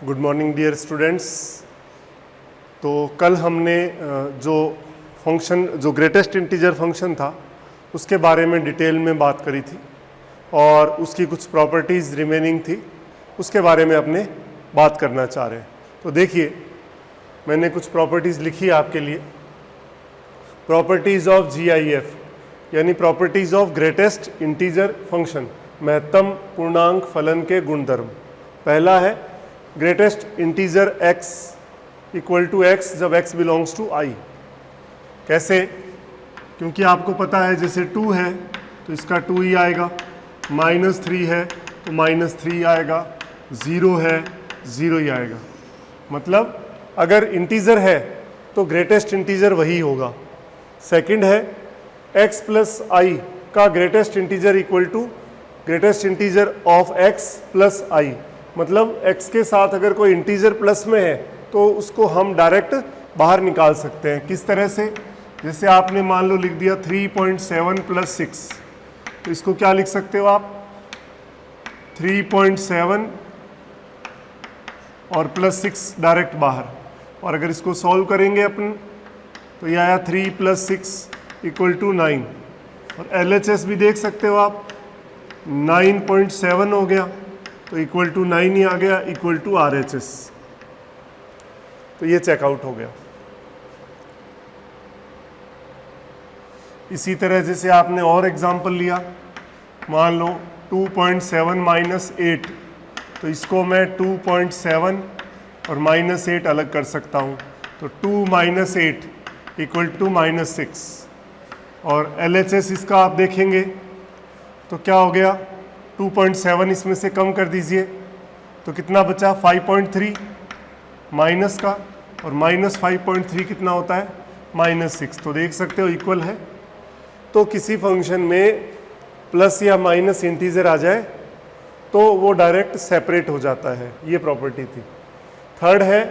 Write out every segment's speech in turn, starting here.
Good morning dear students. तो कल हमने जो ग्रेटेस्ट इंटीजर फंक्शन था उसके बारे में डिटेल में बात करी थी और उसकी कुछ प्रॉपर्टीज़ रिमेनिंग थी, उसके बारे में अपने बात करना चाह रहे हैं। तो देखिए, मैंने कुछ प्रॉपर्टीज़ लिखी है आपके लिए। प्रॉपर्टीज़ ऑफ GIF यानी properties of greatest integer function, महत्तम पूर्णांक फलन के गुणधर्म। पहला है greatest integer x equal to x जब x बिलोंग्स टू i। कैसे? क्योंकि आपको पता है जैसे 2 है तो इसका 2 ही आएगा, -3 है तो -3 आएगा, 0 है 0 ही आएगा। मतलब अगर इंटीजर है तो ग्रेटेस्ट इंटीजर वही होगा। सेकंड है x प्लस i का greatest integer equal to greatest integer of x plus i। मतलब x के साथ अगर कोई इंटीजर प्लस में है तो उसको हम डायरेक्ट बाहर निकाल सकते हैं। किस तरह से? जैसे आपने मान लो लिख दिया 3.7 प्लस 6, तो इसको क्या लिख सकते हो आप? 3.7 और प्लस 6 डायरेक्ट बाहर। और अगर इसको सॉल्व करेंगे अपन तो ये आया 3 प्लस 6 इक्वल टू 9। और LHS भी देख सकते हो आप, 9.7 हो गया तो इक्वल टू 9 ही आ गया, इक्वल टू RHS। तो ये चेकआउट हो गया। इसी तरह जैसे आपने और एग्जांपल लिया, मान लो 2.7 माइनस 8, तो इसको मैं 2.7 और -8 अलग कर सकता हूँ। तो 2 माइनस 8 इक्वल टू -6। और LHS इसका आप देखेंगे तो क्या हो गया? 2.7 इसमें से कम कर दीजिए तो कितना बचा? 5.3 माइनस का, और -5.3 कितना होता है? -6। तो देख सकते हो इक्वल है। तो किसी फंक्शन में प्लस या माइनस इंटीजर आ जाए तो वो डायरेक्ट सेपरेट हो जाता है। ये प्रॉपर्टी थी। थर्ड है,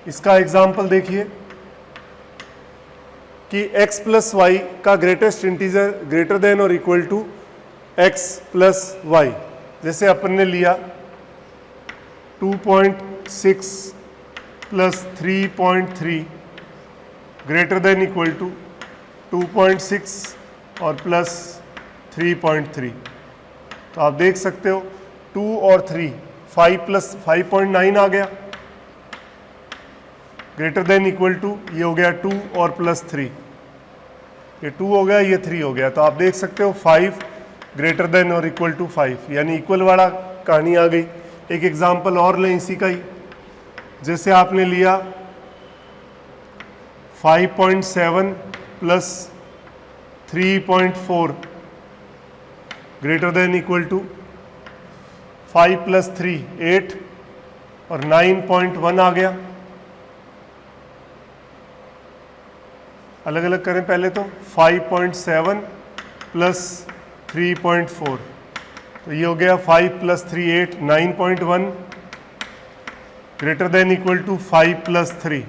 इसका एग्जाम्पल देखिए कि x प्लस वाई का ग्रेटेस्ट इंटीजर ग्रेटर देन और equal to x plus Y. जैसे अपन ने लिया 2.6 plus 3.3 greater than equal to 2.6 और प्लस 3.3। तो आप देख सकते हो 2 और 3, 5 प्लस 5.9 आ गया, ग्रेटर देन इक्वल टू ये हो गया 2 और प्लस 3, ये 2 हो गया, ये 3 हो गया। तो आप देख सकते हो 5 ग्रेटर देन और इक्वल टू 5, यानी इक्वल वाला कहानी आ गई। एक एग्जांपल और लें इसी का ही। जैसे आपने लिया 5.7 plus 3.4 greater than equal to 5 plus 3 8 और 9.1 आ गया। अलग अलग करें पहले तो 5.7 प्लस 3.4, तो ये हो गया 5 plus 3 8, 9.1 greater than equal to 5 plus 3।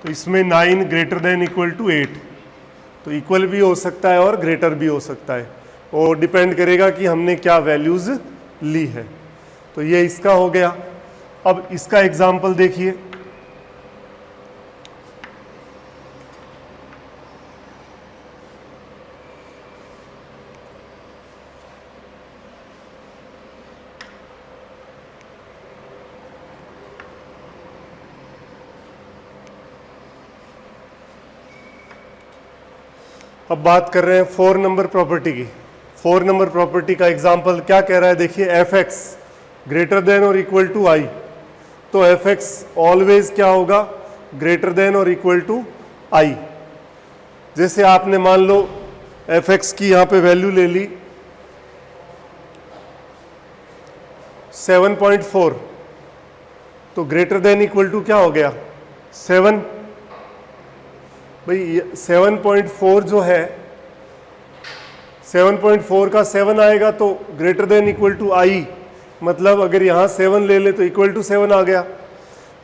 तो इसमें 9 ग्रेटर देन इक्वल टू 8। तो इक्वल भी हो सकता है और ग्रेटर भी हो सकता है, और डिपेंड करेगा कि हमने क्या वैल्यूज़ ली है। तो ये इसका हो गया। अब इसका एग्जाम्पल देखिए। अब बात कर रहे हैं 4 नंबर प्रॉपर्टी की। 4 नंबर प्रॉपर्टी का एग्जांपल क्या कह रहा है? देखिए, fx ग्रेटर देन और इक्वल टू i। तो fx ऑलवेज क्या होगा? ग्रेटर देन और इक्वल टू i। जैसे आपने मान लो fx की यहाँ पे वैल्यू ले ली 7.4, तो ग्रेटर देन इक्वल टू क्या हो गया? 7। भाई 7.4 जो है, 7.4 का 7 आएगा तो greater than equal to i। मतलब अगर यहाँ 7 ले ले तो इक्वल टू 7 आ गया,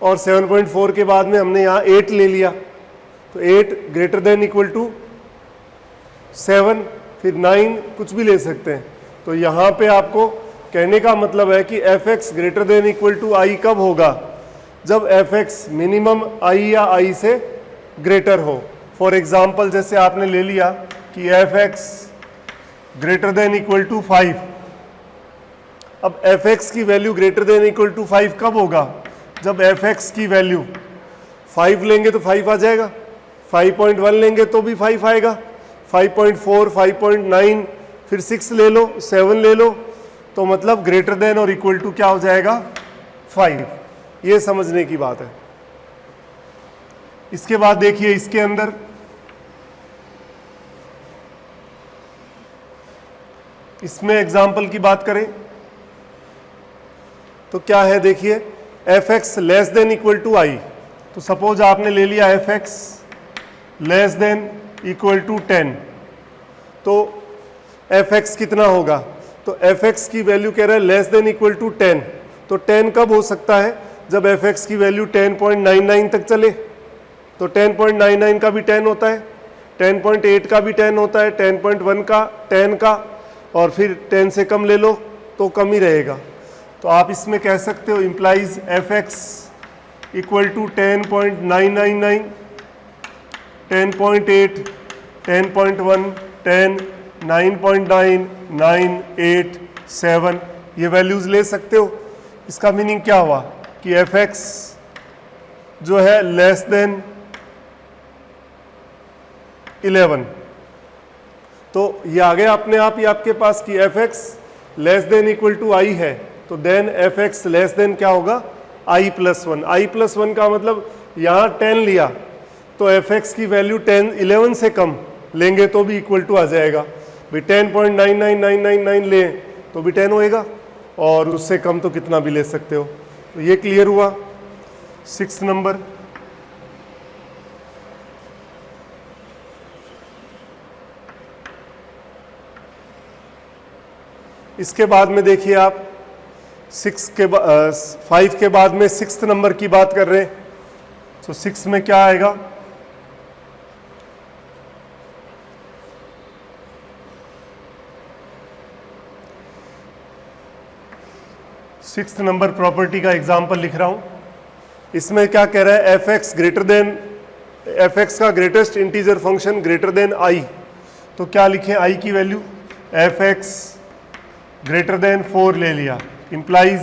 और 7.4 के बाद में हमने यहाँ 8 ले लिया तो 8 ग्रेटर देन इक्वल टू 7, फिर 9 कुछ भी ले सकते हैं। तो यहाँ पे आपको कहने का मतलब है कि F x greater than equal to i कब होगा, जब एफ एक्स मिनिमम आई या आई से ग्रेटर हो। फॉर एग्जाम्पल जैसे आपने ले लिया कि F x greater than equal to 5। अब एफ एक्स की value greater than equal to 5 कब होगा, जब एफ एक्स की वैल्यू 5 लेंगे तो 5 आ जाएगा, 5.1 लेंगे तो भी 5 आएगा, 5.4, 5.9, फिर 6 ले लो, 7 ले लो, तो मतलब ग्रेटर देन और इक्वल टू क्या हो जाएगा 5। ये समझने की बात है। इसके बाद देखिए इसके अंदर इसमें एग्जाम्पल की बात करें तो क्या है, देखिए f x less than equal to i. तो सपोज आपने ले लिया f x less than equal to 10, तो एफ एक्स कितना होगा, तो एफ एक्स की वैल्यू कह रहा है लेस देन इक्वल टू 10। तो 10 कब हो सकता है, जब एफ एक्स की वैल्यू 10.99 तक चले। तो 10.99 का भी 10 होता है, 10.8 का भी 10 होता है, 10.1 का 10 का, और फिर 10 से कम ले लो तो कम ही रहेगा। तो आप इसमें कह सकते हो implies F X equal to 10.999, 10.8, 10.1, 10, 9.9, 9, 8, 7 ये वैल्यूज ले सकते हो। इसका मीनिंग क्या हुआ कि एफ एक्स जो है लेस देन 11। तो ये आ गया अपने आप ही आपके पास कि F x less than equal to i है, तो then f x less than क्या होगा आई प्लस 1। आई प्लस 1 का मतलब यहाँ 10 लिया तो एफ एक्स की वैल्यू 11 से कम लेंगे तो भी इक्वल टू आ जाएगा। भाई 10.99999 लें तो भी 10 होएगा, और उससे कम तो कितना भी ले सकते हो। तो ये क्लियर हुआ 6 नंबर। इसके बाद में देखिए आप 5 के बाद में 6th नंबर की बात कर रहे हैं। तो 6 में क्या आएगा, सिक्स्थ नंबर प्रॉपर्टी का एग्जाम्पल लिख रहा हूं। इसमें क्या कह रहा है, F x greater than, f x का greatest integer function greater than आई। तो क्या लिखें, आई की value F x greater than 4 ले लिया, इंप्लाइज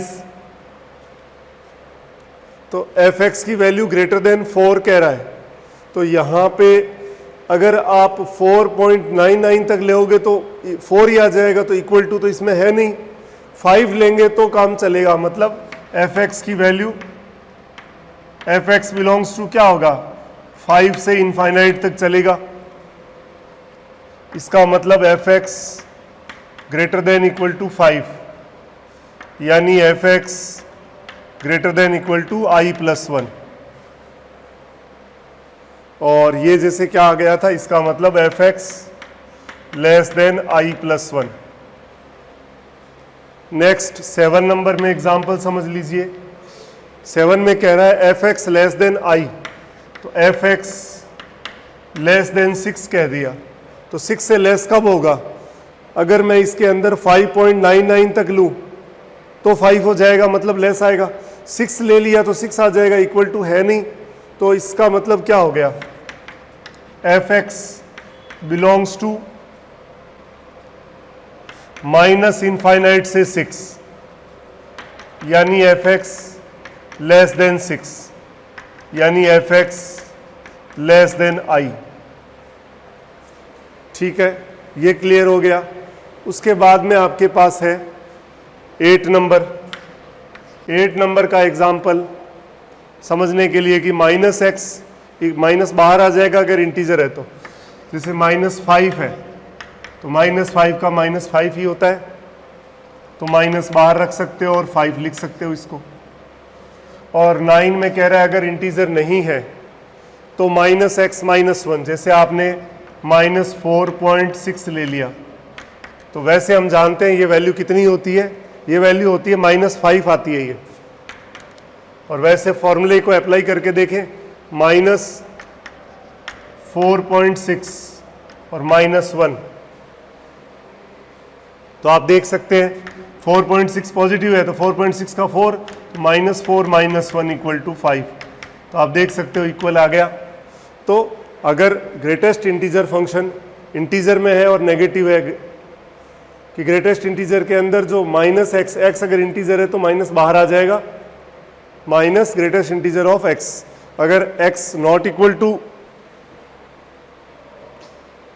तो एफ एक्स की वैल्यू ग्रेटर देन 4 कह रहा है। तो यहाँ पे अगर आप 4.99 तक लेोगे तो 4 ही आ जाएगा, तो इक्वल टू तो इसमें है नहीं, 5 लेंगे तो काम चलेगा। मतलब एफ एक्स की value, F X belongs to क्या होगा 5 से इनफाइनाइट तक चलेगा। इसका मतलब F x greater than equal to 5, यानी F x greater than equal to I plus 1। और ये जैसे क्या आ गया था, इसका मतलब F x less than I plus 1। Next 7 नंबर में एग्जाम्पल समझ लीजिए। 7 में कह रहा है एफ एक्स लेस देन आई, तो एफ एक्स लेस देन 6 कह दिया। तो 6 से लेस कब होगा, अगर मैं इसके अंदर 5.99 तक लूं तो 5 हो जाएगा, मतलब लेस आएगा। 6 ले लिया तो 6 आ जाएगा, इक्वल टू है नहीं। तो इसका मतलब क्या हो गया, F X belongs to minus infinite से 6, यानी एफ एक्स लेस देन 6, यानी F x less than I. ठीक है, ये क्लियर हो गया। उसके बाद में आपके पास है 8 नंबर। 8 नंबर का एग्जाम्पल समझने के लिए कि माइनस एक्स, माइनस बाहर आ जाएगा अगर इंटीजर है तो, जैसे -5 है तो -5 का -5 ही होता है, तो माइनस बाहर रख सकते हो और 5 लिख सकते हो इसको। और 9 में कह रहा है अगर इंटीजर नहीं है तो -x -1, जैसे आपने -4.6 ले लिया, तो वैसे हम जानते हैं ये वैल्यू कितनी होती है, ये वैल्यू होती है -5 आती है ये। और वैसे फॉर्मूले को अप्लाई करके देखें, -4.6 और -1, तो आप देख सकते हैं 4.6 पॉजिटिव है तो 4.6 का 4 -4 -1 इक्वल टू 5। तो आप देख सकते हो इक्वल आ गया। तो अगर ग्रेटेस्ट इंटीजर फंक्शन इंटीजर में है और नेगेटिव है कि ग्रेटेस्ट इंटीजर के अंदर जो -x, x अगर इंटीजर है तो माइनस बाहर आ जाएगा, minus greatest integer of x। अगर x not equal to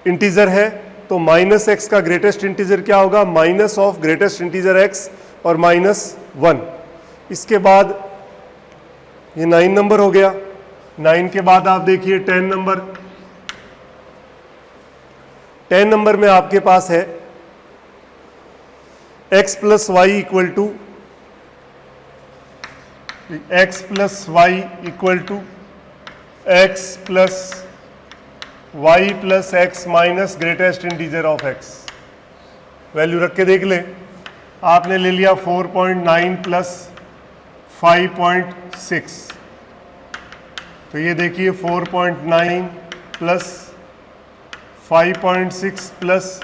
integer है तो -x का ग्रेटेस्ट इंटीजर क्या होगा, minus of greatest integer x और -1। इसके बाद ये 9 नंबर हो गया। 9 के बाद आप देखिए 10 नंबर। 10 नंबर में आपके पास है x plus Y equal to x plus Y equal to x plus Y plus X minus greatest integer of x। Value रख के देख लें। आपने ले लिया 4.9 प्लस 5.6, तो ये देखिए 4.9 प्लस 5.6 प्लस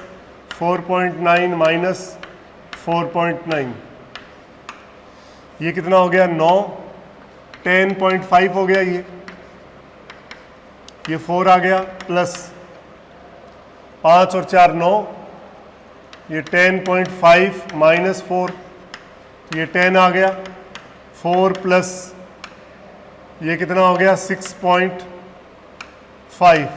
4.9 माइनस 4.9, ये कितना हो गया 9। 10.5 हो गया ये 4 आ गया प्लस 5 और 4 9, ये 10.5 माइनस 4, ये 10 आ गया। 4 प्लस ये कितना हो गया 6.5,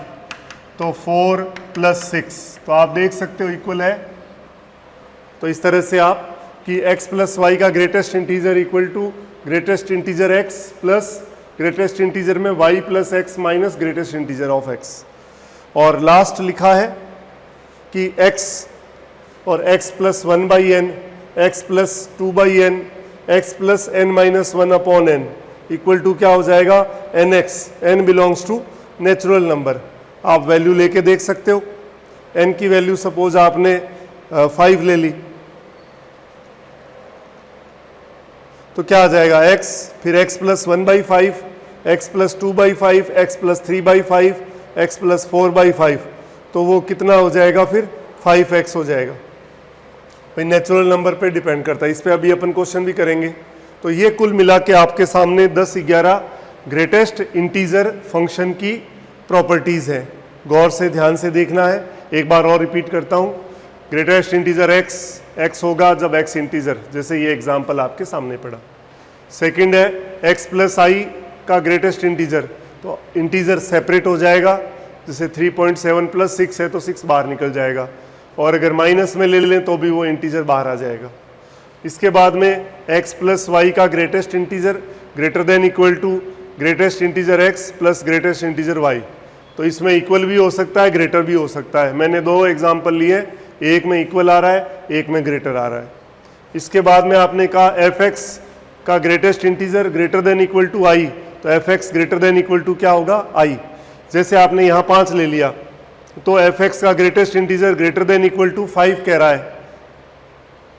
तो 4 प्लस 6, तो आप देख सकते हो इक्वल है। तो इस तरह से आप कि x प्लस वाई का greatest integer equal to greatest integer x plus greatest integer में y plus X minus greatest integer of x। और लास्ट लिखा है कि x और x plus 1/n, x plus 2/n, x plus n minus 1 upon n equal to क्या हो जाएगा nx। n belongs to natural number. आप वैल्यू लेके देख सकते हो। n की वैल्यू सपोज आपने 5 ले ली तो क्या आ जाएगा x, फिर x plus 1/5, x plus 2/5, x plus 3/5, x plus 4/5, तो वो कितना हो जाएगा फिर 5x हो जाएगा। भाई नेचुरल नंबर पे डिपेंड करता है। इस पे अभी अपन क्वेश्चन भी करेंगे। तो ये कुल मिला के आपके सामने 10-11 ग्रेटेस्ट इंटीजर फंक्शन की प्रॉपर्टीज हैं। गौर से ध्यान से देखना है। एक बार और रिपीट करता हूँ। ग्रेटेस्ट इंटीजर x होगा जब x इंटीजर, जैसे ये एग्जांपल आपके सामने पड़ा। सेकंड है x प्लस आई का ग्रेटेस्ट इंटीजर, तो इंटीजर सेपरेट हो जाएगा। जैसे 3.7 प्लस 6 है तो 6 बाहर निकल जाएगा, और अगर माइनस में ले लें तो भी वो इंटीजर बाहर आ जाएगा। इसके बाद में x प्लस वाई का greatest integer greater than equal to greatest integer x plus greatest integer y। तो इसमें इक्वल भी हो सकता है, ग्रेटर भी हो सकता है। मैंने 2 एग्जाम्पल लिए, एक में इक्वल आ रहा है, एक में ग्रेटर आ रहा है। इसके बाद में आपने कहा fx का greatest integer greater than equal to i, तो fx greater than equal to क्या होगा i। जैसे आपने यहाँ 5 ले लिया तो fx का greatest integer greater than equal to 5 कह रहा है,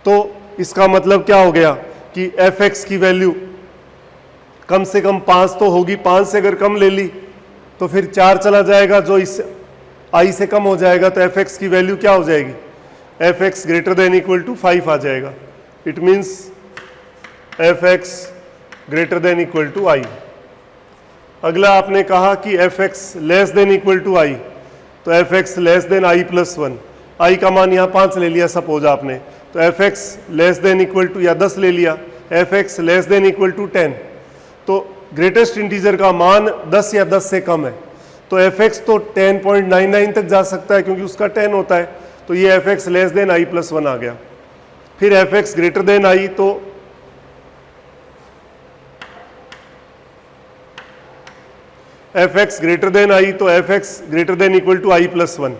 तो इसका मतलब क्या हो गया कि fx की वैल्यू कम से कम 5 तो होगी। 5 से अगर कम ले ली तो फिर 4 चला जाएगा जो इस i से कम हो जाएगा, तो fx की वैल्यू क्या हो जाएगी, fx greater than equal to 5 आ जाएगा। It means fx greater than equal to i। अगला आपने कहा कि fx less than equal to i, तो fx less than i plus 1। i का मान यहाँ 5 ले लिया सपोज आपने, तो fx less than equal to या 10 ले लिया, fx less than equal to 10। तो ग्रेटेस्ट इंटीजर का मान 10 या 10 से कम है, तो fx तो 10.99 तक जा सकता है क्योंकि उसका 10 होता है, तो ये fx less than i plus 1 आ गया। फिर fx ग्रेटर देन i, तो fx ग्रेटर देन i, तो fx greater than equal to i plus 1।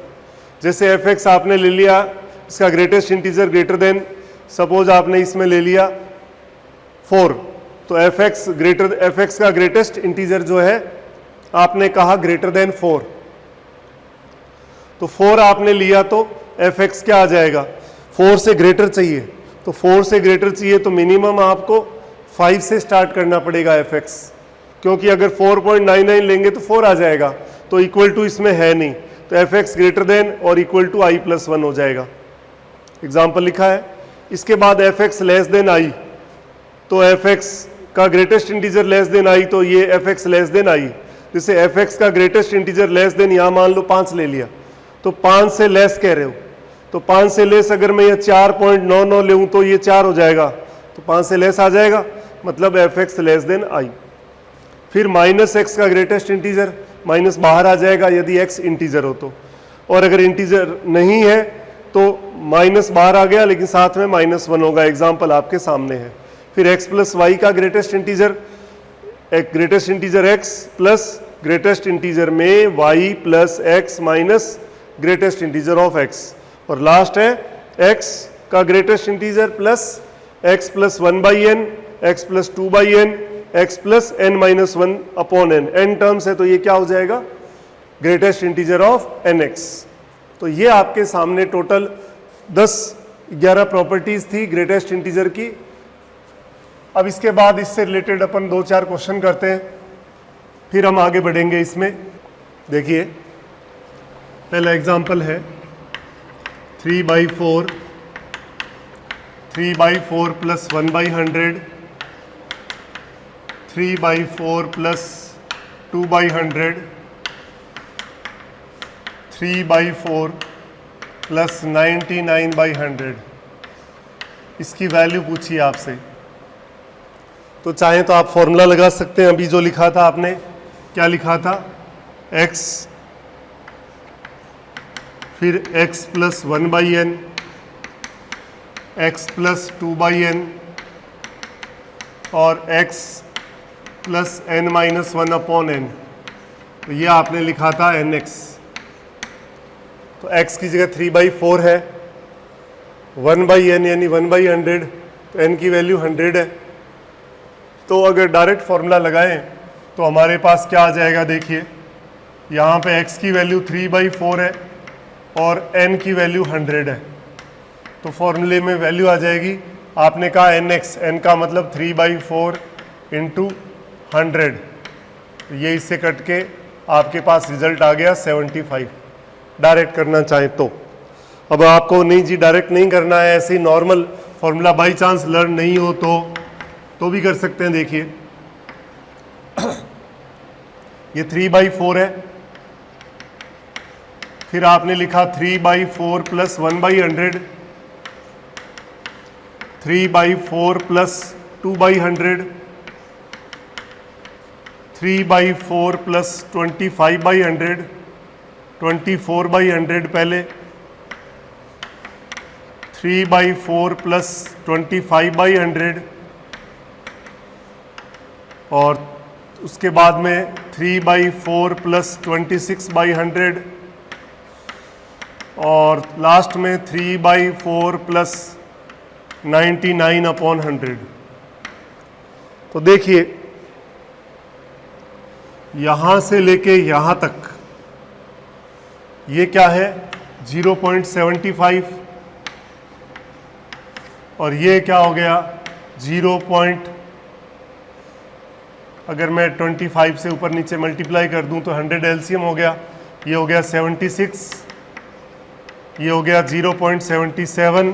जैसे fx आपने ले लिया, इसका greatest integer greater than, suppose आपने इसमें ले लिया 4, तो fx का ग्रेटेस्ट इंटीजर जो है आपने कहा ग्रेटर देन 4, तो 4 आपने लिया तो fx क्या आ जाएगा, 4 से ग्रेटर चाहिए, तो 4 से ग्रेटर चाहिए तो मिनिमम आपको 5 से स्टार्ट करना पड़ेगा fx, क्योंकि अगर 4.99 लेंगे तो 4 आ जाएगा, तो इक्वल टू इसमें है नहीं, तो fx ग्रेटर देन और इक्वल टू i प्लस 1 हो जाएगा। एग्जाम्पल लिखा है। इसके बाद एफ एक्स लेस देन आई, तो एफ एक्स का ग्रेटेस्ट इंटीजर लेस देन आई, तो ये F x less than I. जैसे एफ एक्स का ग्रेटेस्ट इंटीजर लेस देन, यहाँ मान लो 5 ले लिया, तो 5 से लेस कह रहे हो, तो 5 से लेस अगर मैं ये 4.99 लेऊँ तो ये 4 हो जाएगा, तो 5 से लेस आ जाएगा, मतलब F x less than I. फिर माइनस एक्स का ग्रेटेस्ट इंटीजर, माइनस बाहर आ जाएगा यदि एक्स इंटीजर हो तो, और अगर इंटीजर नहीं है तो माइनस बाहर आ गया लेकिन साथ में -1 होगा, एग्जाम्पल आपके सामने है। फिर x प्लस वाई का greatest integer, x plus greatest integer में y plus x minus greatest integer of x, और लास्ट है x का greatest integer plus x plus 1/n, x plus 2/n, x plus n-1 upon n terms है, तो ये क्या हो जाएगा, ग्रेटेस्ट इंटीजर ऑफ nx। तो ये आपके सामने टोटल 10-11 प्रॉपर्टीज थी ग्रेटेस्ट इंटीजर की। अब इसके बाद इससे रिलेटेड अपन 2-4 क्वेश्चन करते हैं, फिर हम आगे बढ़ेंगे इसमें। देखिए पहला एग्जांपल है 3/4 प्लस 1/100, 3/4 प्लस 2/100, 3/4 प्लस 99/100। इसकी वैल्यू पूछी आपसे, तो चाहें तो आप फॉर्मूला लगा सकते हैं। अभी जो लिखा था आपने, क्या लिखा था, x, फिर x plus 1/n, x plus 2/n और x plus n-1 upon n, तो ये आपने लिखा था nx। तो x की जगह 3/4 है, 1/n यानी 1/100, तो n की वैल्यू 100 है। तो अगर डायरेक्ट फॉर्मूला लगाएं तो हमारे पास क्या आ जाएगा, देखिए यहाँ पे x की वैल्यू 3/4 है और n की वैल्यू 100 है, तो फॉर्मूले में वैल्यू आ जाएगी, आपने कहा nx, n का मतलब 3/4 इंटू 100, तो ये इससे कट के आपके पास रिजल्ट आ गया 75, डायरेक्ट करना चाहें तो। अब आपको नहीं जी डायरेक्ट नहीं करना है, ऐसे ही normal formula by chance learn नहीं हो तो भी कर सकते हैं। देखिए ये 3/4 है, फिर आपने लिखा 3/4 प्लस 1/100, 3/4 प्लस 2/100, 3/4 प्लस 25/100, 24/100 पहले, 3/4 प्लस 25/100 और उसके बाद में 3/4 प्लस 26/100 और लास्ट में 3/4 प्लस 99 अपॉन 100। तो देखिए यहाँ से लेके यहाँ तक ये क्या है, 0.75, और ये क्या हो गया, 0. अगर मैं 25 से ऊपर नीचे मल्टीप्लाई कर दूं तो 100 एलसीएम हो गया, ये हो गया 76, ये हो गया 0.77,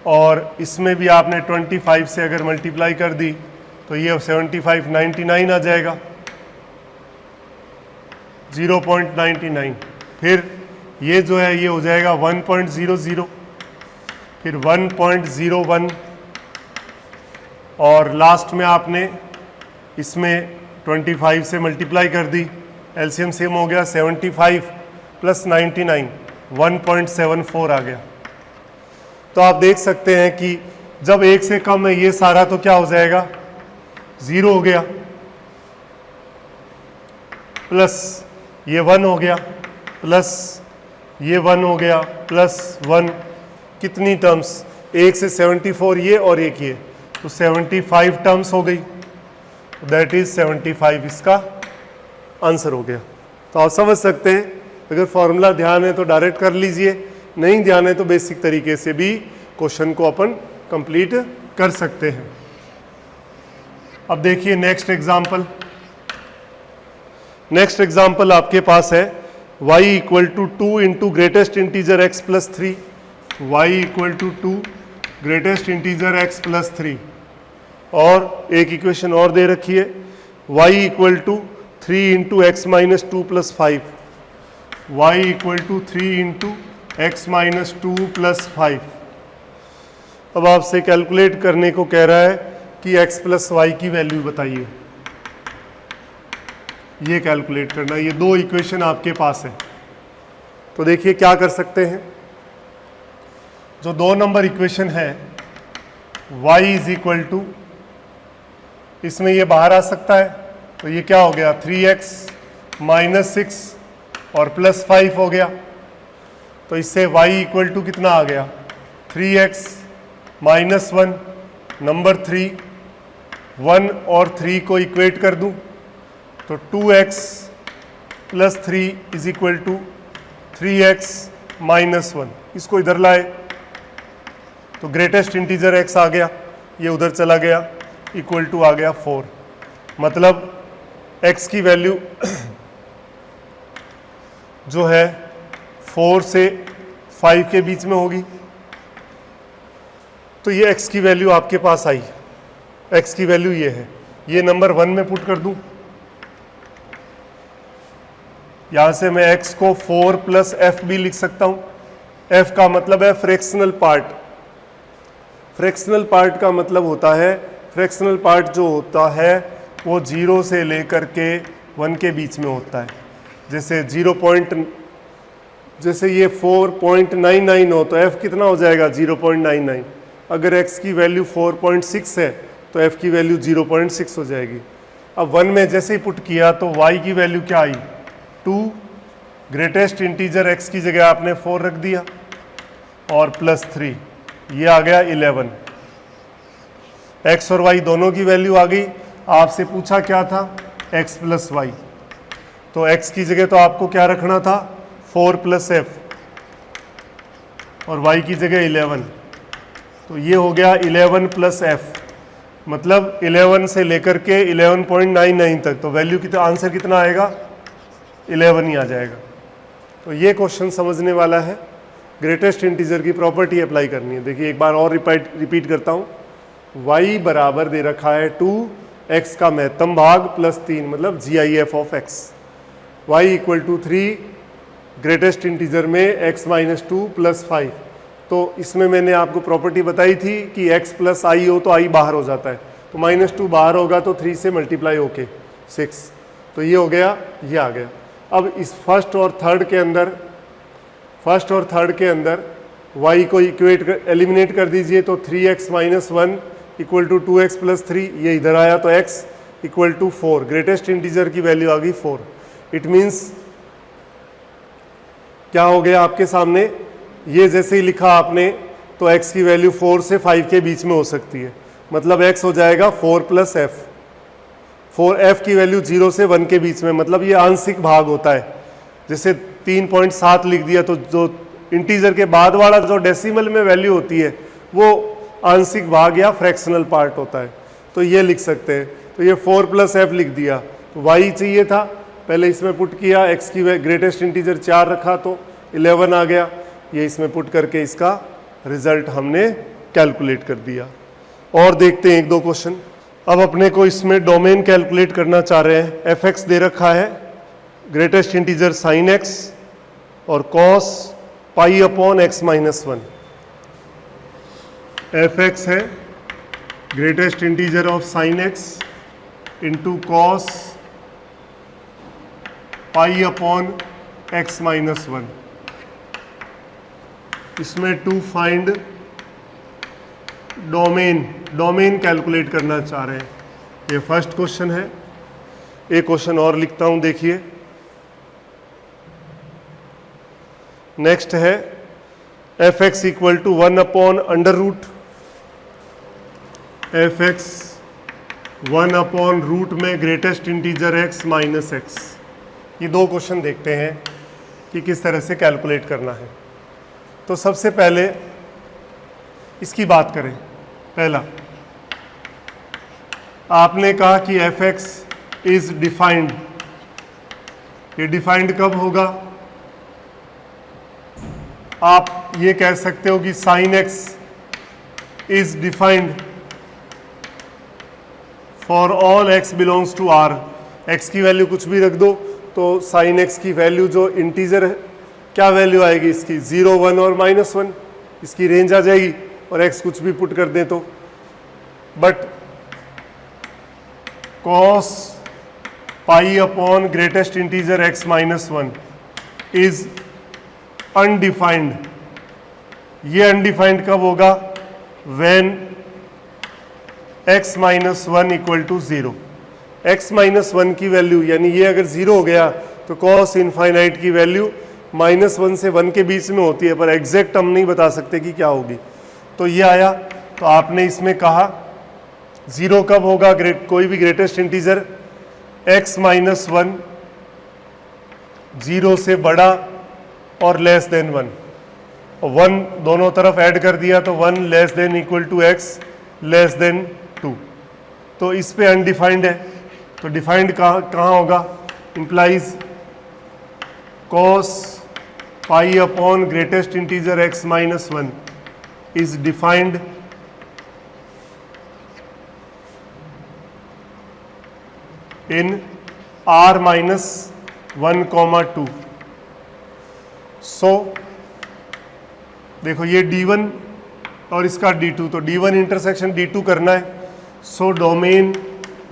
और इसमें भी आपने 25 से अगर मल्टीप्लाई कर दी तो ये 75 99 आ जाएगा, 0.99। फिर ये जो है ये हो जाएगा 1.00, फिर 1.01, और लास्ट में आपने इसमें 25 से मल्टीप्लाई कर दी, एलसीएम सेम हो गया, 75 प्लस 99 1.74 आ गया। तो आप देख सकते हैं कि जब 1 से कम है ये सारा तो क्या हो जाएगा, 0 हो गया, प्लस ये 1 हो गया, प्लस ये 1 हो गया, प्लस 1, कितनी टर्म्स, 1 से 74 ये और एक ये, तो 75 टर्म्स हो गई, दैट इज 75 इसका आंसर हो गया। तो आप समझ सकते हैं, अगर फॉर्मूला ध्यान है तो डायरेक्ट कर लीजिए, नहीं ध्यान है तो बेसिक तरीके से भी क्वेश्चन को अपन कंप्लीट कर सकते हैं। अब देखिए नेक्स्ट एग्जाम्पल। नेक्स्ट एग्जाम्पल आपके पास है y equal to 2 into greatest integer x plus 3, y equal to 2, greatest integer x plus 3, और एक इक्वेशन और दे रखी है y equal to 3 into X minus 2 plus 5, y equal to 3 into X minus 2 plus 5। अब आपसे कैलकुलेट करने को कह रहा है कि x प्लस वाई की वैल्यू बताइए, ये कैलकुलेट करना। ये दो इक्वेशन आपके पास है, तो देखिए क्या कर सकते हैं। जो 2 नंबर इक्वेशन है y इज इक्वल टू, इसमें ये बाहर आ सकता है, तो ये क्या हो गया 3x माइनस 6 और प्लस 5 हो गया। तो इससे y इक्वल टू कितना आ गया 3x माइनस 1, नंबर 3, 1 और 3 को इक्वेट कर दूं तो 2x plus 3 is equal to 3x minus 1। इसको इधर लाए तो ग्रेटेस्ट इंटीजर x आ गया, ये उधर चला गया, इक्वल टू आ गया 4। मतलब x की वैल्यू जो है 4 से 5 के बीच में होगी। तो ये x की वैल्यू आपके पास आई, x की वैल्यू ये है। ये नंबर 1 में पुट कर दूं, यहां से मैं x को 4 प्लस f भी लिख सकता हूं। f का मतलब है फ्रैक्शनल पार्ट। फ्रैक्शनल पार्ट का मतलब होता है, फ्रैक्शनल पार्ट जो होता है वो 0 से लेकर के 1 के बीच में होता है। जैसे जैसे ये 4.99 हो तो f कितना हो जाएगा 0.99। अगर x की वैल्यू 4.6 है तो f की वैल्यू 0.6 हो जाएगी। अब 1 में जैसे ही पुट किया तो y की वैल्यू क्या आई 2, ग्रेटेस्ट इंटीजर x की जगह आपने 4 रख दिया और प्लस 3, ये आ गया 11। x और y दोनों की वैल्यू आ गई। आपसे पूछा क्या था x प्लस वाई, तो x की जगह तो आपको क्या रखना था 4 प्लस f और y की जगह 11। तो ये हो गया 11 प्लस f, मतलब 11 से लेकर के 11.99 तक। तो वैल्यू कितना, आंसर कितना आएगा 11 ही आ जाएगा। तो ये क्वेश्चन समझने वाला है। ग्रेटेस्ट इंटीजर की प्रॉपर्टी अप्लाई करनी है। देखिए एक बार और रिपीट करता हूँ। y बराबर दे रखा है 2, x का महत्तम भाग प्लस 3, मतलब GIF of x। y equal to 3, greatest integer में x माइनस 2 प्लस 5। तो इसमें मैंने आपको प्रॉपर्टी बताई थी कि x प्लस आई हो तो i बाहर हो जाता है, तो माइनस 2 बाहर होगा तो 3 से मल्टीप्लाई होके 6। तो ये हो गया, ये आ गया। अब इस फर्स्ट और थर्ड के अंदर y को इक्वेट एलिमिनेट कर दीजिए, तो 3x minus 1 equal to 2x plus 3, ये इधर आया तो x equal to 4। Greatest integer की वैल्यू आ गई 4। इट मीन्स क्या हो गया आपके सामने, ये जैसे ही लिखा आपने तो x की वैल्यू 4 से 5 के बीच में हो सकती है, मतलब x हो जाएगा 4 प्लस f। 4f की वैल्यू 0 से 1 के बीच में, मतलब ये आंशिक भाग होता है। जैसे 3.7 लिख दिया तो जो इंटीजर के बाद वाला जो डेसिमल में वैल्यू होती है वो आंशिक भाग या फ्रैक्शनल पार्ट होता है, तो ये लिख सकते हैं। तो ये 4 प्लस f लिख दिया, तो y चाहिए था, पहले इसमें पुट किया, x की ग्रेटेस्ट इंटीजर 4 रखा तो 11 आ गया, ये इसमें पुट करके इसका रिजल्ट हमने कैलकुलेट कर दिया। और देखते हैं एक दो क्वेश्चन। अब अपने को इसमें डोमेन कैलकुलेट करना चाह रहे हैं। fx दे रखा है, ग्रेटेस्ट इंटीजर साइन x और cos pi upon x minus 1। fx है greatest integer of sine x into cos pi upon x minus 1। इसमें टू फाइंड डोमेन कैलकुलेट करना चाह रहे हैं। ये फर्स्ट क्वेश्चन है। एक क्वेश्चन और लिखता हूं, देखिए। नेक्स्ट है fx equal to 1 upon under root, fx 1 upon root में greatest integer x minus x। ये दो क्वेश्चन देखते हैं कि किस तरह से कैलकुलेट करना है। तो सबसे पहले इसकी बात करें। पहला आपने कहा कि fx इज डिफाइंड। ये डिफाइंड कब होगा, आप ये कह सकते हो कि sine X is defined for all X belongs to R. एक्स की वैल्यू कुछ भी रख दो तो साइन एक्स की वैल्यू जो इंटीजर है, क्या वैल्यू आएगी इसकी, 0, 1 और -1, इसकी रेंज आ जाएगी। और एक्स कुछ भी पुट कर दें तो, but cos pi upon greatest integer x -1 is undefined. ये अनडिफाइंड कब होगा, when x -1 equal to 0। x -1 की वैल्यू यानी ये अगर 0 हो गया तो cos इनफाइनाइट की वैल्यू -1 से 1 के बीच में होती है, पर एग्जैक्ट हम नहीं बता सकते कि क्या होगी। तो ये आया। तो आपने इसमें कहा 0 कब होगा, कोई भी ग्रेटेस्ट इंटीजर x -1 0 से बड़ा और लेस देन 1, और 1 दोनों तरफ ऐड कर दिया तो 1 less than equal to x less than 2। तो इस पे अनडिफाइंड है। तो डिफाइंड कहाँ होगा, implies cos pi upon greatest integer x -1 is defined in r -1, 2। सो देखो ये d1 और इसका d2, तो d1 इंटरसेक्शन d2 करना है। सो डोमेन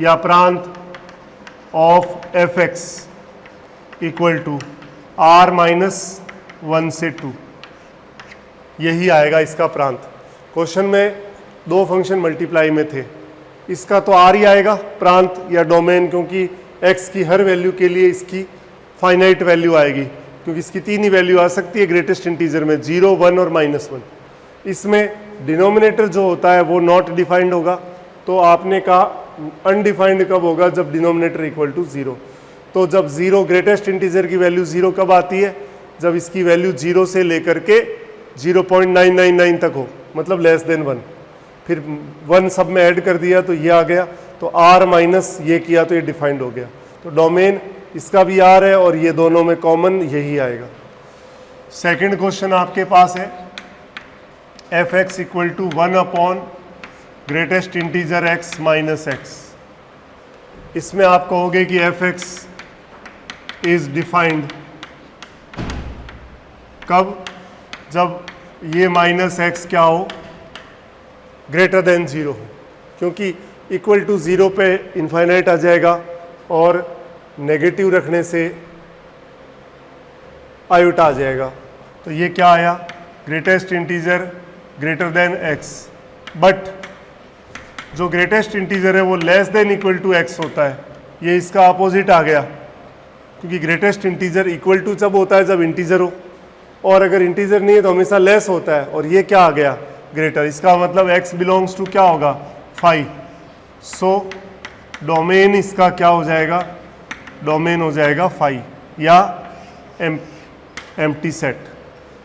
या प्रांत of fx equal to r -1 से 2, यही आएगा इसका प्रांत। क्वेश्चन में दो फंक्शन मल्टीप्लाई में थे, इसका तो r ही आएगा प्रांत या डोमेन, क्योंकि x की हर वैल्यू के लिए इसकी फाइनाइट वैल्यू आएगी, क्योंकि इसकी 3 ही वैल्यू आ सकती है ग्रेटेस्ट इंटीजर में, 0, 1 और -1। इसमें डिनोमिनेटर जो होता है वो नॉट डिफाइंड होगा। तो आपने कहा अनडिफाइंड कब होगा, जब डिनोमिनेटर इक्वल टू 0। तो जब 0 ग्रेटेस्ट इंटीजर की वैल्यू 0 कब आती है, जब इसकी वैल्यू 0 से लेकर के 0.999 तक हो, मतलब लेस देन 1। फिर 1 सब में ऐड कर दिया तो ये आ गया, तो r माइनस ये किया तो ये डिफाइंड हो गया। तो डोमेन इसका भी r है और ये दोनों में कॉमन यही आएगा। सेकंड क्वेश्चन आपके पास है fx equal to 1 upon greatest integer x minus x। इसमें आप कहोगे कि fx इज डिफाइंड कब, जब ये -x क्या हो, ग्रेटर देन 0 हो, क्योंकि इक्वल टू 0 पे इनफाइनाइट आ जाएगा और नेगेटिव रखने से आयोटा आ जाएगा। तो ये क्या आया, greatest integer greater than x, but जो ग्रेटेस्ट इंटीजर है वो less than equal to x होता है। ये इसका अपोजिट आ गया, क्योंकि ग्रेटेस्ट इंटीजर इक्वल टू जब होता है जब इंटीजर हो, और अगर इंटीजर नहीं है तो हमेशा लेस होता है, और ये क्या आ गया, ग्रेटर। इसका मतलब x बिलोंग्स टू क्या होगा, 5। सो डोमेन इसका क्या हो जाएगा, डोमेन हो जाएगा 5 या एम्प्टी सेट।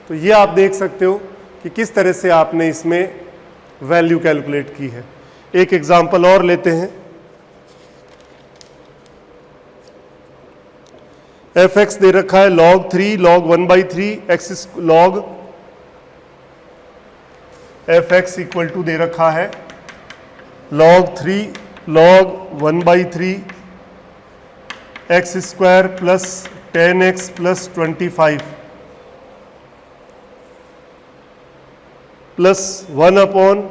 तो ये आप देख सकते हो कि किस तरह से आपने इसमें वैल्यू कैलकुलेट की है। एक एग्जांपल और लेते हैं। fx दे रखा है log 3 log 1/3 x log fx equal to दे रखा है log 3 log 1/3 x square plus 10x plus 25 plus 1 upon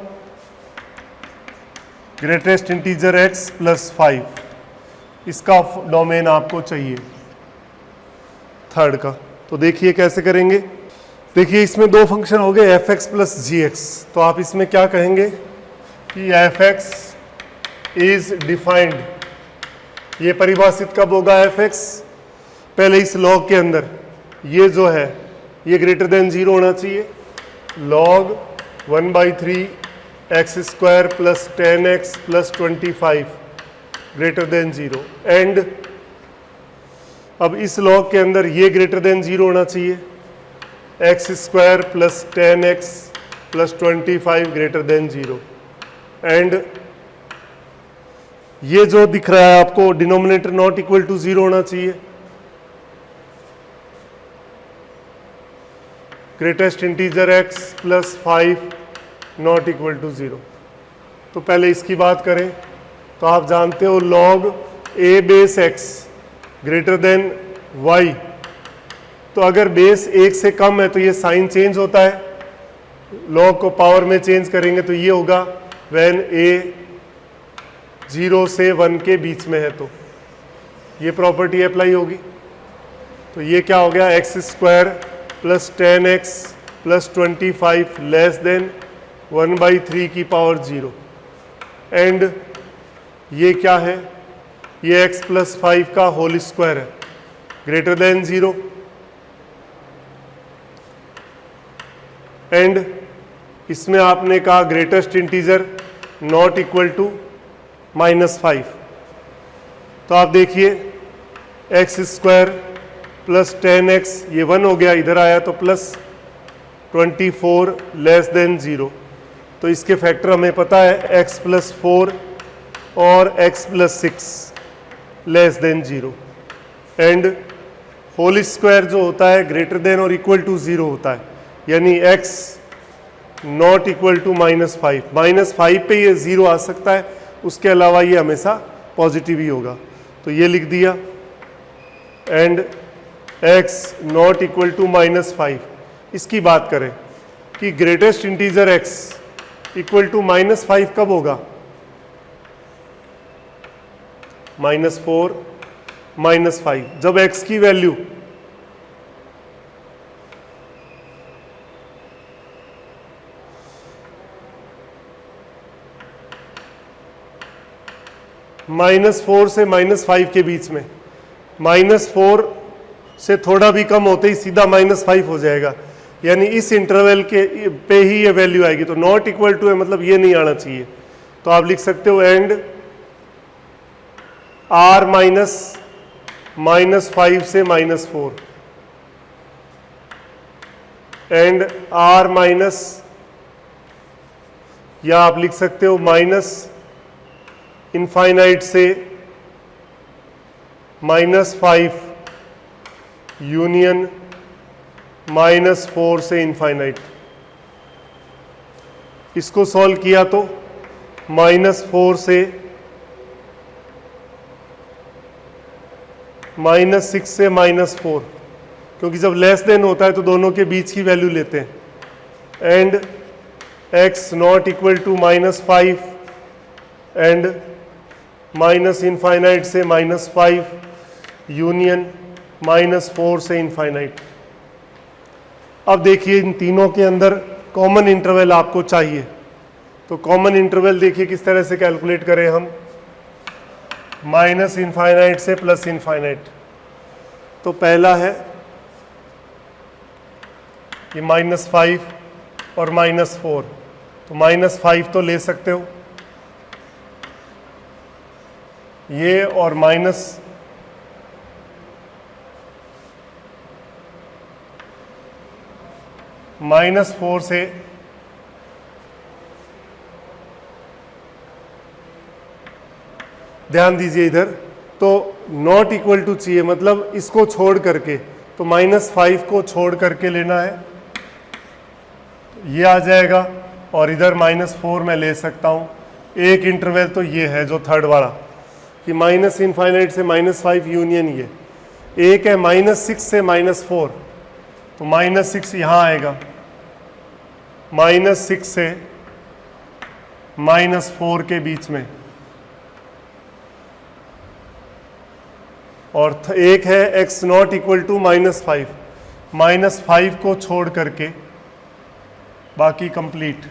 greatest integer x plus 5। इसका डोमेन आपको चाहिए थर्ड का। तो देखिए कैसे करेंगे। देखिए इसमें दो फंक्शन हो गए fx प्लस gx। तो आप इसमें क्या कहेंगे कि fx इज डिफाइंड, ये परिभाषित कब होगा fx, पहले इस लॉग के अंदर ये जो है ये ग्रेटर देन 0 होना चाहिए, log 1/3 x square plus 10x plus 25 greater than 0। And अब इस लॉग के अंदर ये ग्रेटर देन 0 होना चाहिए, x square plus 10x plus 25 greater than 0। And ये जो दिख रहा है आपको डिनोमिनेटर नॉट इक्वल टू 0 होना चाहिए। Greatest integer x plus 5 not equal to 0। तो पहले इसकी बात करें तो आप जानते हो log a base x greater than y, तो अगर बेस 1 से कम है तो ये साइन चेंज होता है, log को पावर में चेंज करेंगे तो ये होगा व्हेन a 0 से 1 के बीच में है, तो ये प्रॉपर्टी अप्लाई होगी। तो ये क्या हो गया, x square plus 10x plus 25 less than 1/3 की पावर 0। एंड ये क्या है, ये x प्लस 5 का होल स्क्वायर है ग्रेटर देन 0। एंड इसमें आपने कहा greatest integer not equal to -5। तो आप देखिए एक्स स्क्वायर प्लस 10x ये 1 हो गया, इधर आया तो प्लस 24 लेस देन 0। तो इसके फैक्टर हमें पता है x प्लस 4 और x plus 6 less than 0। And whole square जो होता है ग्रेटर देन और इक्वल टू 0 होता है, यानी x नॉट इक्वल टू -5। -5 पे ये 0 आ सकता है, उसके अलावा ये हमेशा पॉजिटिव ही होगा। तो ये लिख दिया। And x not equal to -5, इसकी बात करें कि greatest integer x equal to -5 कब होगा, -4 -5, जब x की वैल्यू -4 से -5 के बीच में, -4 से थोड़ा भी कम होते ही सीधा -5 हो जाएगा, यानी इस इंटरवल के पे ही ये वैल्यू आएगी। तो नॉट इक्वल टू है मतलब ये नहीं आना चाहिए। तो आप लिख सकते हो एंड r -5 से -4 एंड r माइनस, या आप लिख सकते हो माइनस इनफाइनाइट से -5 यूनियन -4 से इनफाइनाइट। इसको सॉल्व किया तो -4 से -6 से -4, क्योंकि जब लेस देन होता है तो दोनों के बीच की वैल्यू लेते हैं। And x not equal to -5 and minus infinite से -5 यूनियन -4 से इनफाइनाइट। अब देखिए इन तीनों के अंदर कॉमन इंटरवल आपको चाहिए, तो कॉमन इंटरवल देखिए किस तरह से कैलकुलेट करें हम, माइनस इनफाइनाइट से प्लस इनफाइनाइट। तो पहला है ये -5 और -4, तो -5 तो ले सकते हो ये, और -4 से ध्यान दीजिए इधर, तो नॉट इक्वल टू चाहिए, मतलब इसको छोड़ करके, तो -5 को छोड़ करके लेना है, ये आ जाएगा। और इधर -4 मैं ले सकता हूँ। एक इंटरवल तो ये है जो थर्ड वाला कि माइनस इनफाइनाइट से -5 यूनियन ये। एक है -6 से -4, तो -6 यहाँ आएगा, -6 से -4 के बीच में। और एक है x नॉट इक्वल टू -5, -5 को छोड़ करके बाकी कंप्लीट।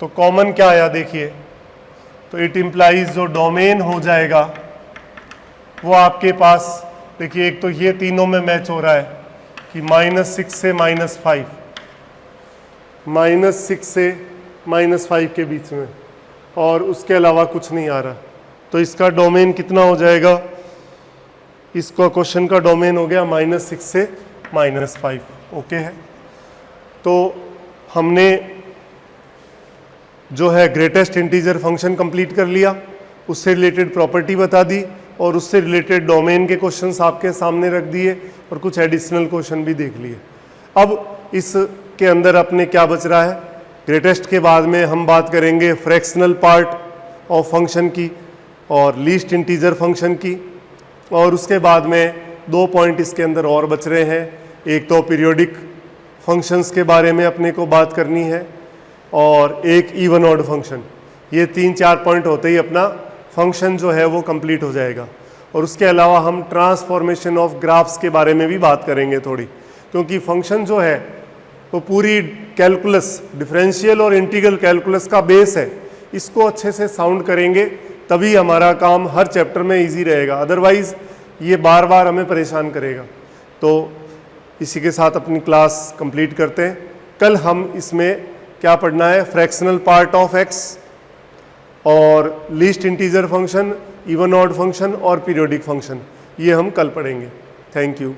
तो कॉमन क्या आया देखिए, तो इट इम्प्लाइज जो डोमेन हो जाएगा वो आपके पास देखिए, एक तो ये तीनों में मैच हो रहा है कि -6 से -5, -6 से -5 के बीच में, और उसके अलावा कुछ नहीं आ रहा। तो इसका डोमेन कितना हो जाएगा, इसका क्वेश्चन का डोमेन हो गया -6 से -5। ओके है, तो हमने जो है ग्रेटेस्ट इंटीजर फंक्शन कंप्लीट कर लिया, उससे रिलेटेड प्रॉपर्टी बता दी, और उससे रिलेटेड डोमेन के क्वेश्चंस आपके सामने रख दिए और कुछ एडिशनल क्वेश्चन भी देख लिए। अब इसके अंदर अपने क्या बच रहा है, ग्रेटेस्ट के बाद में हम बात करेंगे फ्रैक्शनल पार्ट ऑफ फंक्शन की और लीस्ट इंटीजर फंक्शन की, और उसके बाद में 2 पॉइंट इसके अंदर और बच रहे हैं। एक तो पीरियोडिक फंक्शंस के बारे में अपने को बात करनी है और एक इवन ऑड फंक्शन। ये 3-4 पॉइंट होते ही अपना फंक्शन जो है वो कंप्लीट हो जाएगा। और उसके अलावा हम ट्रांसफॉर्मेशन ऑफ ग्राफ्स के बारे में भी बात करेंगे थोड़ी, क्योंकि फंक्शन जो है वो पूरी कैलकुलस, डिफरेंशियल और इंटीग्रल कैलकुलस का बेस है। इसको अच्छे से साउंड करेंगे तभी हमारा काम हर चैप्टर में इजी रहेगा, अदरवाइज ये बार बार हमें परेशान करेगा। तो इसी के साथ अपनी क्लास कंप्लीट करते हैं। कल हम इसमें क्या पढ़ना है, फ्रैक्शनल पार्ट ऑफ एक्स और least integer function, even odd function और पीरियोडिक फंक्शन, ये हम कल पढ़ेंगे। Thank you.